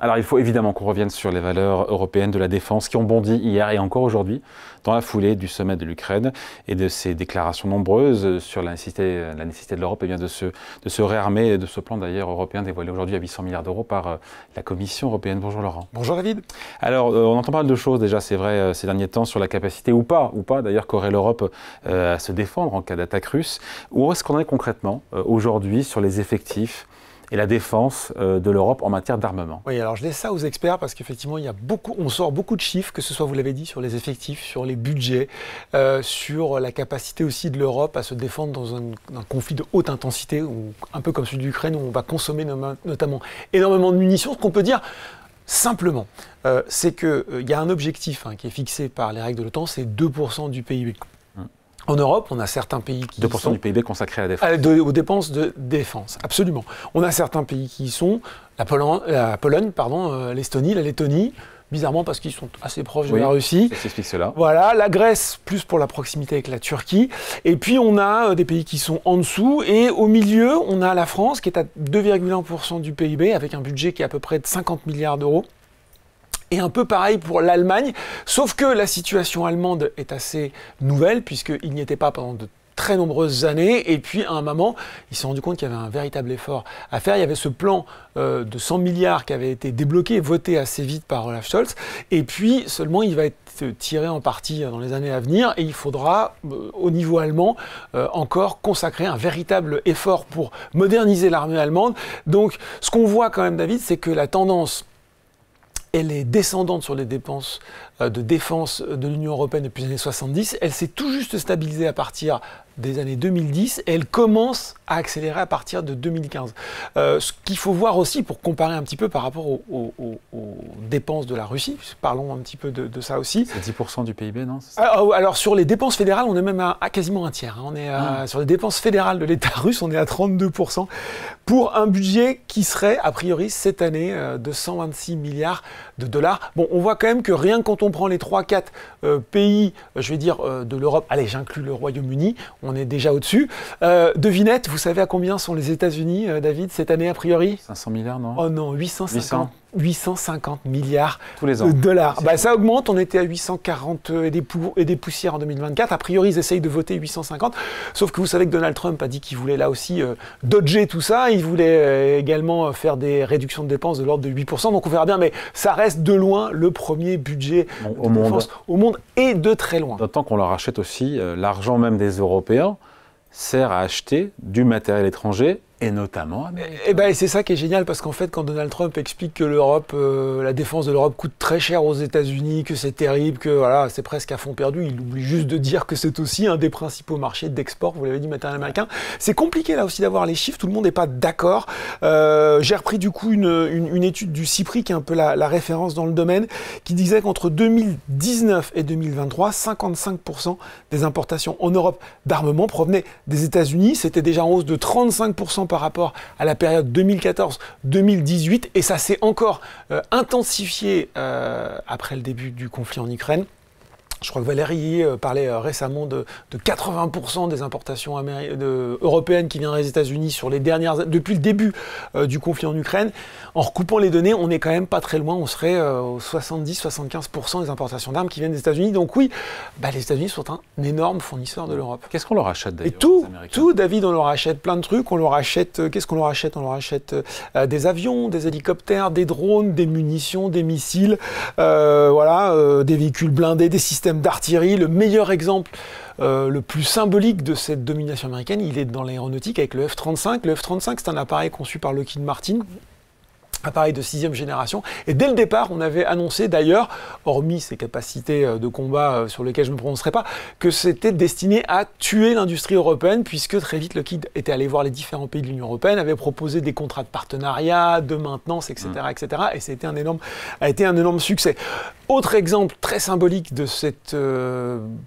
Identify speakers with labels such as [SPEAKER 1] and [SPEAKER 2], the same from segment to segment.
[SPEAKER 1] Alors il faut évidemment qu'on revienne sur les valeurs européennes de la défense qui ont bondi hier et encore aujourd'hui dans la foulée du sommet de l'Ukraine et de ces déclarations nombreuses sur la nécessité de l'Europe de se réarmer et de ce plan d'ailleurs européen dévoilé aujourd'hui à 800 milliards d'euros par la Commission européenne. Bonjour Laurent.
[SPEAKER 2] Bonjour David.
[SPEAKER 1] Alors on entend pas mal de choses déjà, c'est vrai, ces derniers temps sur la capacité ou pas d'ailleurs qu'aurait l'Europe à se défendre en cas d'attaque russe. Où est-ce qu'on en est concrètement aujourd'hui sur les effectifs et la défense de l'Europe en matière d'armement?
[SPEAKER 2] Oui, alors je laisse ça aux experts parce qu'effectivement, on sort beaucoup de chiffres, que ce soit, vous l'avez dit, sur les effectifs, sur les budgets, sur la capacité aussi de l'Europe à se défendre dans un conflit de haute intensité, ou un peu comme celui de l'Ukraine, où on va consommer notamment énormément de munitions. Ce qu'on peut dire simplement, c'est qu'il y a un objectif qui est fixé par les règles de l'OTAN, c'est 2% du PIB. En Europe, on a certains pays qui
[SPEAKER 1] 2% du PIB consacré à la défense.
[SPEAKER 2] Aux dépenses de défense, absolument. On a certains pays qui y sont, la Pologne, l'Estonie, la Lettonie, bizarrement parce qu'ils sont assez proches de la Russie.
[SPEAKER 1] Ça s'explique cela.
[SPEAKER 2] Voilà, la Grèce, plus pour la proximité avec la Turquie. Et puis on a des pays qui sont en dessous. Et au milieu, on a la France qui est à 2,1% du PIB, avec un budget qui est à peu près de 50 milliards d'euros. Et un peu pareil pour l'Allemagne, sauf que la situation allemande est assez nouvelle, puisqu'il n'y était pas pendant de très nombreuses années, et puis à un moment, ils se sont rendus compte qu'il y avait un véritable effort à faire. Il y avait ce plan de 100 milliards qui avait été débloqué, voté assez vite par Olaf Scholz, et puis seulement il va être tiré en partie dans les années à venir, et il faudra, au niveau allemand, encore consacrer un véritable effort pour moderniser l'armée allemande. Donc ce qu'on voit quand même, David, c'est que la tendance elle est descendante sur les dépenses de défense de l'Union européenne depuis les années 70. Elle s'est tout juste stabilisée à partir des années 2010 et elle commence à accélérer à partir de 2015. Ce qu'il faut voir aussi pour comparer un petit peu par rapport aux dépenses de la Russie, parlons un petit peu de ça aussi.
[SPEAKER 1] C'est 10% du PIB, non?
[SPEAKER 2] Alors sur les dépenses fédérales, on est même à quasiment un tiers. On est sur les dépenses fédérales de l'État russe, on est à 32% pour un budget qui serait, a priori, cette année, de 126 milliards de dollars. Bon, on voit quand même que rien que quand on prend les 3-4 pays, je vais dire, de l'Europe, allez, j'inclus le Royaume-Uni, on est déjà au-dessus. Devinette, vous savez à combien sont les États-Unis, David, cette année, a priori?
[SPEAKER 1] 500 milliards, non?
[SPEAKER 2] Oh non, 850 milliards
[SPEAKER 1] tous les ans.
[SPEAKER 2] De dollars. Ça augmente, on était à 840 et des poussières en 2024. A priori, ils essayent de voter 850. Sauf que vous savez que Donald Trump a dit qu'il voulait là aussi dodger tout ça. Il voulait également faire des réductions de dépenses de l'ordre de 8%. Donc on verra bien, mais ça reste de loin le premier budget de défense au monde et de très loin.
[SPEAKER 1] D'autant qu'on leur achète aussi l'argent même des Européens sert à acheter du matériel étranger et notamment américain.
[SPEAKER 2] Et c'est ça qui est génial, parce qu'en fait, quand Donald Trump explique que l'Europe, la défense de l'Europe coûte très cher aux États-Unis, que c'est terrible, que voilà, c'est presque à fond perdu, il oublie juste de dire que c'est aussi un des principaux marchés d'export, vous l'avez dit, matériel américain. C'est compliqué là aussi d'avoir les chiffres, tout le monde n'est pas d'accord. J'ai repris du coup une étude du CIPRI, qui est un peu la référence dans le domaine, qui disait qu'entre 2019 et 2023, 55% des importations en Europe d'armement provenaient des États-Unis. C'était déjà en hausse de 35% par rapport à la période 2014-2018, et ça s'est encore intensifié après le début du conflit en Ukraine. Je crois que Valérie parlait récemment de 80% des importations européennes qui viennent des États-Unis depuis le début du conflit en Ukraine. En recoupant les données, on n'est quand même pas très loin. On serait aux 70-75% des importations d'armes qui viennent des États-Unis. Donc oui, les États-Unis sont un énorme fournisseur de l'Europe.
[SPEAKER 1] Qu'est-ce qu'on leur achète d'ailleurs?
[SPEAKER 2] Et tout, David, on leur achète plein de trucs. On leur achète, qu'est-ce qu'on leur achète? On leur achète des avions, des hélicoptères, des drones, des munitions, des missiles, des véhicules blindés, des systèmes d'artillerie. Le meilleur exemple, le plus symbolique de cette domination américaine, il est dans l'aéronautique avec le F-35. Le F-35, c'est un appareil conçu par Lockheed Martin, appareil de 6e génération. Et dès le départ, on avait annoncé d'ailleurs, hormis ses capacités de combat sur lesquelles je ne me prononcerai pas, que c'était destiné à tuer l'industrie européenne, puisque très vite Lockheed était allé voir les différents pays de l'Union européenne, avait proposé des contrats de partenariat, de maintenance, etc. etc. et c'était a été un énorme succès. Autre exemple très symbolique de cette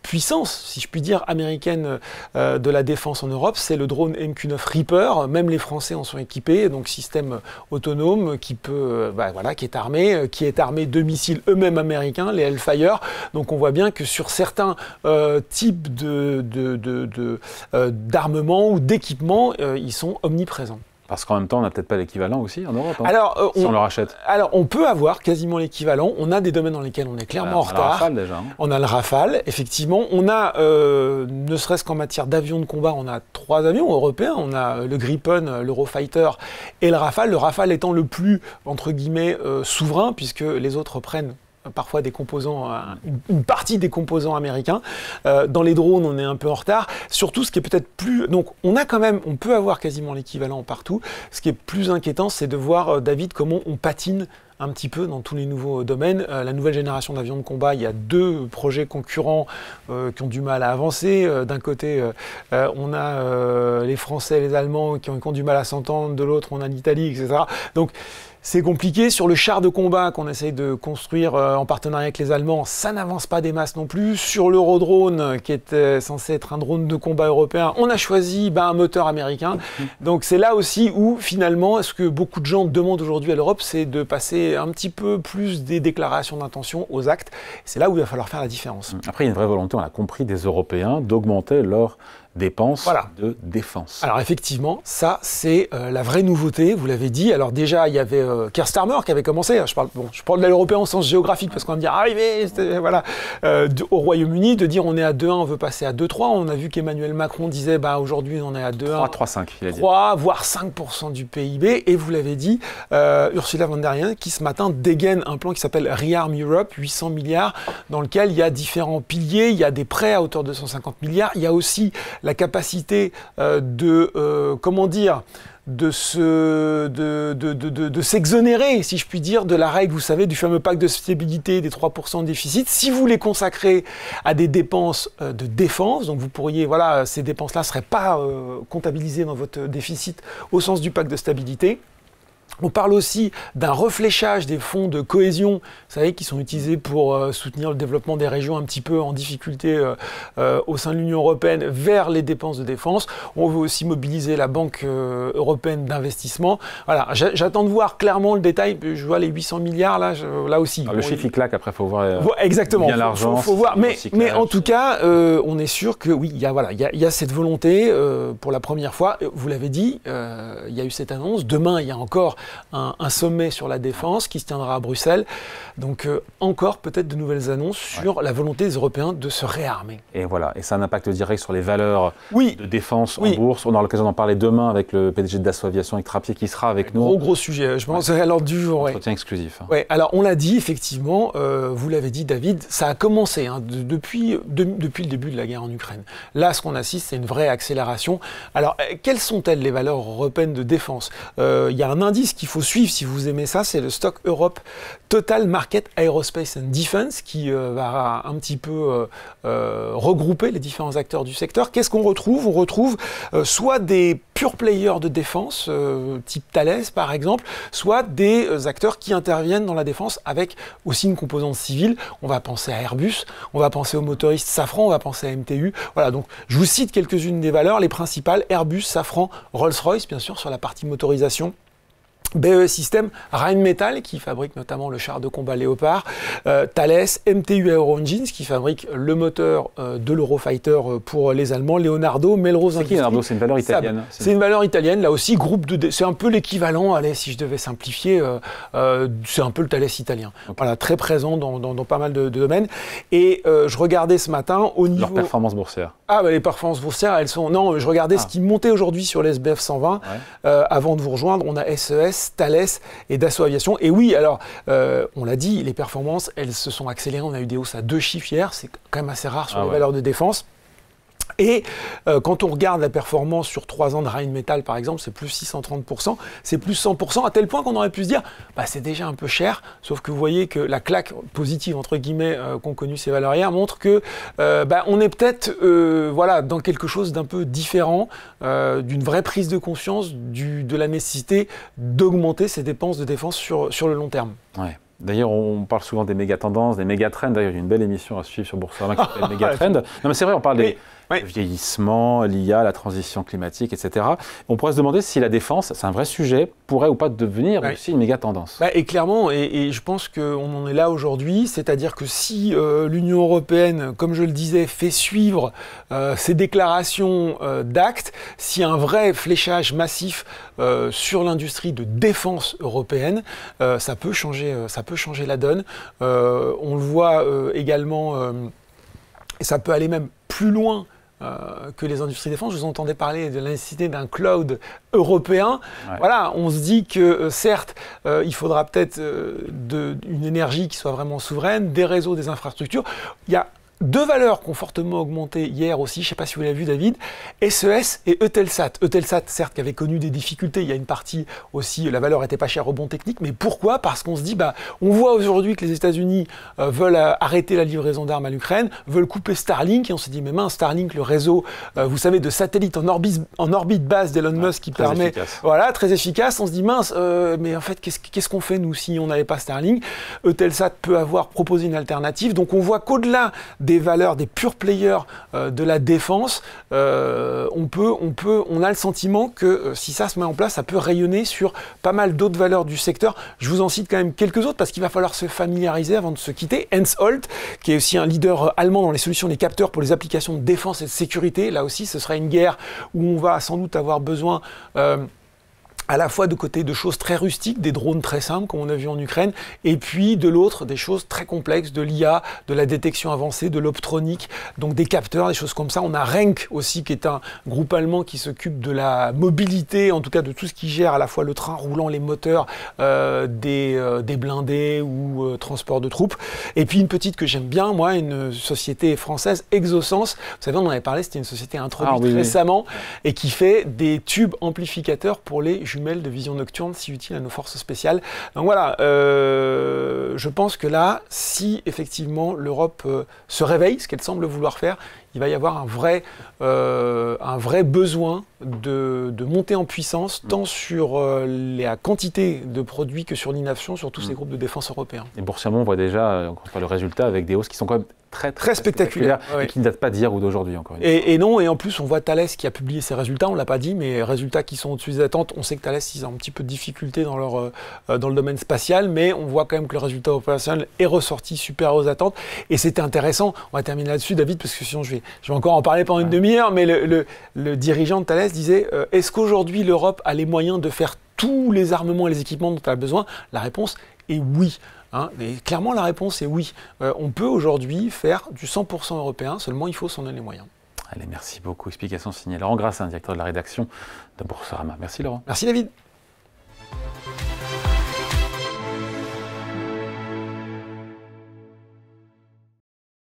[SPEAKER 2] puissance, si je puis dire, américaine de la défense en Europe, c'est le drone MQ-9 Reaper. Même les Français en sont équipés, donc système autonome qui est armé de missiles eux-mêmes américains, les Hellfire. Donc on voit bien que sur certains types d'armements ou d'équipements, ils sont omniprésents.
[SPEAKER 1] Parce qu'en même temps, on n'a peut-être pas l'équivalent aussi en Europe, hein,
[SPEAKER 2] Alors,
[SPEAKER 1] si on le rachète.
[SPEAKER 2] Alors, on peut avoir quasiment l'équivalent. On a des domaines dans lesquels on est clairement en retard.
[SPEAKER 1] On a le Rafale déjà. Hein.
[SPEAKER 2] On a le Rafale, effectivement. On a, ne serait-ce qu'en matière d'avions de combat, on a 3 avions européens. On a le Gripen, l'Eurofighter et le Rafale. Le Rafale étant le plus, entre guillemets, souverain, puisque les autres prennent parfois des composants, une partie des composants américains. Dans les drones, on est un peu en retard. Surtout, ce qui est peut-être plus... Donc, on peut avoir quasiment l'équivalent partout. Ce qui est plus inquiétant, c'est de voir, David, comment on patine un petit peu dans tous les nouveaux domaines. La nouvelle génération d'avions de combat, il y a 2 projets concurrents qui ont du mal à avancer. D'un côté, on a les Français et les Allemands qui ont du mal à s'entendre. De l'autre, on a l'Italie, etc. Donc, c'est compliqué. Sur le char de combat qu'on essaye de construire en partenariat avec les Allemands, ça n'avance pas des masses non plus. Sur l'Eurodrone, qui était censé être un drone de combat européen, on a choisi un moteur américain. Donc c'est là aussi où, finalement, ce que beaucoup de gens demandent aujourd'hui à l'Europe, c'est de passer un petit peu plus des déclarations d'intention aux actes. C'est là où il va falloir faire la différence.
[SPEAKER 1] Après, il y a une vraie volonté, on l'a compris, des Européens d'augmenter leur dépenses de défense.
[SPEAKER 2] Alors effectivement, ça c'est la vraie nouveauté, vous l'avez dit. Alors déjà, il y avait Keir Starmer qui avait commencé, je parle de l'européen au sens géographique, parce qu'on va me dire, arrivé, voilà, au Royaume-Uni, de dire on est à 2-1, on veut passer à 2-3. On a vu qu'Emmanuel Macron disait, aujourd'hui on est à 2-1.
[SPEAKER 1] 3-5, il a dit.
[SPEAKER 2] 3, voire 5% du PIB. Et vous l'avez dit, Ursula von der Leyen, qui ce matin dégaine un plan qui s'appelle Rearm Europe, 800 milliards, dans lequel il y a différents piliers, il y a des prêts à hauteur de 150 milliards, il y a aussi la capacité de s'exonérer, si je puis dire, de la règle, vous savez, du fameux pacte de stabilité des 3% de déficit. Si vous les consacrez à des dépenses de défense, donc vous pourriez, ces dépenses-là ne seraient pas comptabilisées dans votre déficit au sens du pacte de stabilité. On parle aussi d'un refléchage des fonds de cohésion, vous savez, qui sont utilisés pour soutenir le développement des régions un petit peu en difficulté au sein de l'Union européenne vers les dépenses de défense. On veut aussi mobiliser la Banque européenne d'investissement. Voilà, j'attends de voir clairement le détail. Je vois les 800 milliards là aussi.
[SPEAKER 1] Alors, le chiffre il claque, après il faut voir
[SPEAKER 2] exactement.
[SPEAKER 1] Bien l'argent.
[SPEAKER 2] Faut voir. Mais en tout cas, on est sûr que oui, il y a cette volonté pour la première fois. Vous l'avez dit, il y a eu cette annonce. Demain, il y a encore un sommet sur la défense qui se tiendra à Bruxelles. Donc encore peut-être de nouvelles annonces sur la volonté des Européens de se réarmer.
[SPEAKER 1] Et voilà, et ça a un impact direct sur les valeurs de défense en bourse. On aura l'occasion d'en parler demain avec le PDG de Dassault Aviation, avec Trappier, qui sera avec nous.
[SPEAKER 2] Gros sujet, je pense, à l'ordre du jour.
[SPEAKER 1] Entretien exclusif.
[SPEAKER 2] Ouais, alors on l'a dit, effectivement, vous l'avez dit David, ça a commencé depuis le début de la guerre en Ukraine. Là, ce qu'on assiste, c'est une vraie accélération. Alors, quelles sont-elles les valeurs européennes de défense ? Il y a un indice qu'il faut suivre si vous aimez ça, c'est le Stock Europe Total Market Aerospace and Defense qui va un petit peu regrouper les différents acteurs du secteur. Qu'est-ce qu'on retrouve ? On retrouve soit des pure players de défense, type Thales par exemple, soit des acteurs qui interviennent dans la défense avec aussi une composante civile. On va penser à Airbus, on va penser aux motoristes Safran, on va penser à MTU. Voilà, donc je vous cite quelques-unes des valeurs, les principales: Airbus, Safran, Rolls-Royce, bien sûr, sur la partie motorisation. BAE Systems, Rheinmetall qui fabrique notamment le char de combat Léopard, Thales, MTU Aero Engines qui fabrique le moteur de l'Eurofighter pour les Allemands, Leonardo, Melrose Industries.
[SPEAKER 1] C'est qui Leonardo ? C'est une valeur italienne.
[SPEAKER 2] C'est une valeur italienne, là aussi, c'est un peu l'équivalent, allez, si je devais simplifier, c'est un peu le Thales italien. Okay. Voilà, très présent dans pas mal de domaines. Et je regardais ce matin au niveau...
[SPEAKER 1] Leurs performances boursières.
[SPEAKER 2] Les performances boursières, elles sont... Non, je regardais ce qui montait aujourd'hui sur l'SBF 120. Avant de vous rejoindre, on a SES, Thales et Dassault Aviation. Et oui, alors, on l'a dit, les performances, elles se sont accélérées. On a eu des hausses à 2 chiffres hier. C'est quand même assez rare sur les valeurs de défense. Et quand on regarde la performance sur 3 ans de Rheinmetall, par exemple, c'est plus 630%, c'est plus 100%, à tel point qu'on aurait pu se dire, c'est déjà un peu cher, sauf que vous voyez que la claque positive, entre guillemets, qu'ont connu ces valeurs hier, montre que on est peut-être dans quelque chose d'un peu différent, d'une vraie prise de conscience de la nécessité d'augmenter ces dépenses de défense sur le long terme.
[SPEAKER 1] Ouais. D'ailleurs, on parle souvent des méga-tendances, des méga-trends. D'ailleurs, il y a une belle émission à suivre sur Boursorama qui s'appelle Méga-Trend. Non, mais c'est vrai, on parle le vieillissement, l'IA, la transition climatique, etc. On pourrait se demander si la défense, c'est un vrai sujet, pourrait ou pas devenir aussi une méga tendance.
[SPEAKER 2] Et clairement, et je pense qu'on en est là aujourd'hui, c'est-à-dire que si l'Union européenne, comme je le disais, fait suivre ses déclarations d'actes, si un vrai fléchage massif sur l'industrie de défense européenne, ça peut changer la donne. On le voit également, et ça peut aller même plus loin que les industries de défense. Je vous entendais parler de la nécessité d'un cloud européen. Voilà, on se dit que certes, il faudra peut-être une énergie qui soit vraiment souveraine, des réseaux, des infrastructures. Il y a deux valeurs qui ont fortement augmenté hier aussi, je ne sais pas si vous l'avez vu David, SES et Eutelsat. Eutelsat, certes, qui avait connu des difficultés, il y a une partie aussi, la valeur n'était pas chère, rebond technique, mais pourquoi? Parce qu'on se dit, on voit aujourd'hui que les États-Unis veulent arrêter la livraison d'armes à l'Ukraine, veulent couper Starlink, et on se dit, mais mince, Starlink, le réseau, vous savez, de satellites en orbite basse d'Elon Musk qui permet...
[SPEAKER 1] Efficace.
[SPEAKER 2] Voilà, très efficace, on se dit, mince, mais en fait, qu'est-ce qu'on fait, nous, si on n'avait pas Starlink? Eutelsat peut avoir proposé une alternative, donc on voit qu'au-delà des valeurs, des pure players de la défense, on a le sentiment que si ça se met en place, ça peut rayonner sur pas mal d'autres valeurs du secteur. Je vous en cite quand même quelques autres parce qu'il va falloir se familiariser avant de se quitter. Hensoldt, qui est aussi un leader allemand dans les solutions des capteurs pour les applications de défense et de sécurité. Là aussi, ce sera une guerre où on va sans doute avoir besoin à la fois de côté de choses très rustiques, des drones très simples, comme on a vu en Ukraine, et puis de l'autre, des choses très complexes, de l'IA, de la détection avancée, de l'optronique, donc des capteurs, des choses comme ça. On a Renk aussi, qui est un groupe allemand qui s'occupe de la mobilité, en tout cas de tout ce qui gère à la fois le train roulant, les moteurs, des blindés ou transport de troupes. Et puis une petite que j'aime bien, moi, une société française, Exosens. Vous savez, on en avait parlé, c'était une société introduite récemment, et qui fait des tubes amplificateurs pour les jumelles de vision nocturne si utile à nos forces spéciales. Donc voilà, je pense que là, si effectivement l'Europe se réveille, ce qu'elle semble vouloir faire, il va y avoir un vrai besoin de monter en puissance, tant sur la quantité de produits que sur l'innovation, sur tous ces groupes de défense européens.
[SPEAKER 1] Et boursièrement, on voit déjà le résultat avec des hausses qui sont quand même très spectaculaires et qui ne datent pas d'hier ou d'aujourd'hui encore.
[SPEAKER 2] Et non, et en plus on voit Thales qui a publié ses résultats, on ne l'a pas dit, mais résultats qui sont au-dessus des attentes. On sait que Thales, ils ont un petit peu de difficulté dans le domaine spatial, mais on voit quand même que le résultat opérationnel est ressorti supérieur aux attentes. Et c'était intéressant, on va terminer là-dessus David, parce que sinon je vais encore en parler pendant une demi-heure, mais le dirigeant de Thales disait est-ce qu'aujourd'hui l'Europe a les moyens de faire tous les armements et les équipements dont elle a besoin? La réponse est oui. Et clairement, la réponse est oui. On peut aujourd'hui faire du 100% européen, seulement il faut s'en donner les moyens.
[SPEAKER 1] Allez, merci beaucoup. Explication signée Laurent Grassin, directeur de la rédaction de Boursorama. Merci Laurent.
[SPEAKER 2] Merci David.